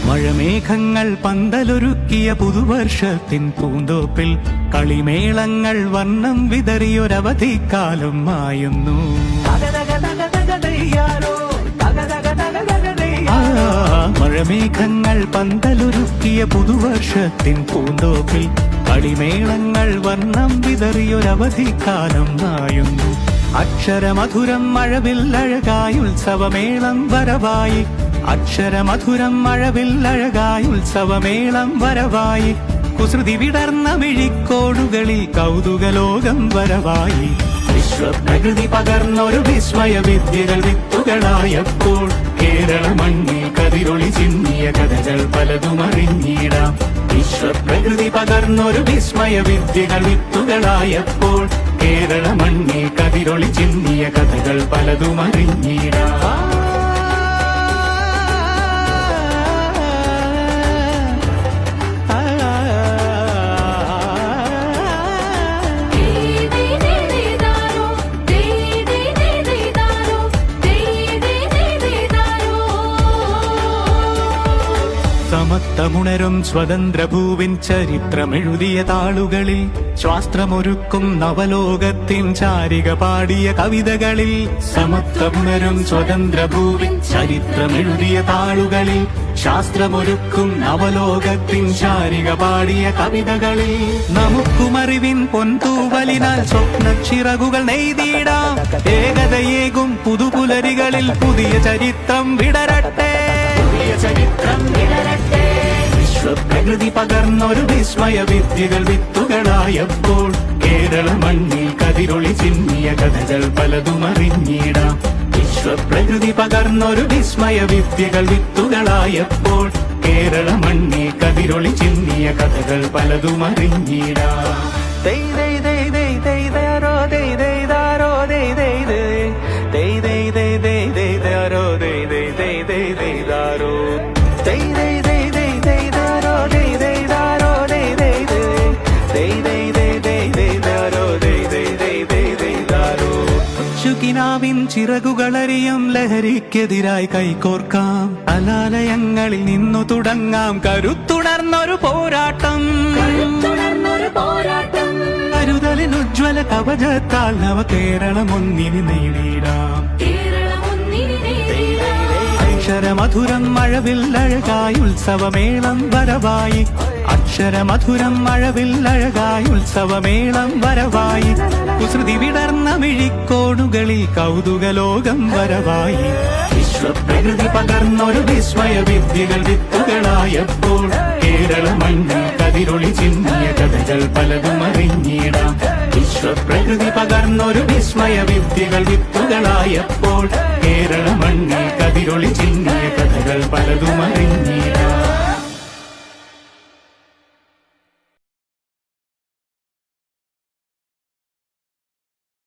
മഴമേഘങ്ങൾ പന്തലൊരുക്കിയ പുതുവർഷത്തിൻ പൂന്തോപ്പിൽ കളിമേളങ്ങൾ വർണ്ണം വിതറിയൊരവധിക്കാലം മായുന്നു. മഴമേഘങ്ങൾ പന്തലൊരുക്കിയ പുതുവർഷത്തിൻ പൂന്തോപ്പിൽ കളിമേളങ്ങൾ വർണ്ണം വിതറിയൊരവധിക്കാലം മായുന്നു. അക്ഷരമധുരം മഴവില്ലഴകായി ഉത്സവമേളം വരവായി. അക്ഷരമധുരം മഴവില്ലഴകായി ഉത്സവമേളം വരവായി. കുസൃതി വിടർന്ന മിഴിക്കോടുകളിൽ കൗതുകലോകം വരവായി. വിശ്വപ്രകൃതി പകർന്നൊരു വിസ്മയ വിദ്യകൾ വിത്തുകളായപ്പോൾ കേരള മണ്ണിൽ കതിരൊളി ചിന്നിയ കഥകൾ പലതും അറിഞ്ഞിടാം. വിശ്വപ്രകൃതി പകർന്നൊരു വിസ്മയ വിദ്യകൾ വിത്തുകളായപ്പോൾ കേരള മണ്ണിൽ കതിരൊളി ചിന്നിയ കഥകൾ പലതും അറിഞ്ഞിടാം. സമത്വമുണരും സ്വതന്ത്രഭൂവിൻ ചരിത്രമെഴുതിയ താളുകളിൽ ശാസ്ത്രമൊരുക്കും നവലോകത്തിൻ ചാരിക പാടിയ കവിതകളിൽ. സമത്വമുണരും സ്വതന്ത്രഭൂവിൻ ചരിത്രമെഴുതിയ താളുകളിൽ ശാസ്ത്രമൊരുക്കും നവലോകത്തിൻ ചാരിക പാടിയ കവിതകളിൽ. നമുക്കുമറിവിൻ പൊൻതൂവലിനാൽ സ്വപ്നച്ചിറകുകൾ നെയ്തിടാം. ഏകതയേകും പുതുപുലരികളിൽ പുതിയ ചരിത്രം വിടരട്ടെ. വിശ്വപ്രകൃതി പകർന്നൊരു വിസ്മയ വിദ്യകൾ വിത്തുകളായപ്പോൾ കേരള മണ്ണിൽ കതിരൊളി ചിന്നിയ കഥകൾ പലതും അറിഞ്ഞിടാം. വിശ്വപ്രകൃതി പകർന്നൊരു വിസ്മയ വിദ്യകൾ വിത്തുകളായപ്പോൾ കേരള മണ്ണിൽ കതിരൊളി ചിന്നിയ കഥകൾ പലതും അറിഞ്ഞിടാം. ിൻ ചിറകുകളറിയും ലഹരിക്കെതിരായി കൈകോർക്കാം. കലാലയങ്ങളിൽ നിന്നു തുടങ്ങാം കരുത്തുണർന്നൊരു പോരാട്ടം. കരുതലിൻ ഉജ്ജ്വല കവചത്താൽ നവ കേരളം ഒന്നിന് നേടിയിടാം. അക്ഷരമധുരം മഴവില്ലഴകായി ഉത്സവമേളം വരവായി. അക്ഷരമധുരം മഴവില്ലഴകായി ഉത്സവമേളം വരവായി. കുസൃതി വിടർന്ന മിഴിക്കോടുകളിൽ കൗതുകലോകം വരവായി. വിശ്വപ്രകൃതി പകർന്നൊരു വിസ്മയ വിദ്യകൾ വിത്തുകളായപ്പോൾ കേരള മണ്ണിൽ കതിരൊളി ചിന്നിയ കഥകൾ പലതും അറിഞ്ഞിടാം. വിശ്വപ്രകൃതി പകർന്നൊരു വിസ്മയ വിദ്യകൾ വിത്തുകളായപ്പോൾ കേരള മണ്ണിൽ കതിരൊളി ചിന്നിയ കഥകൾ പലതും അറിഞ്ഞിടാം.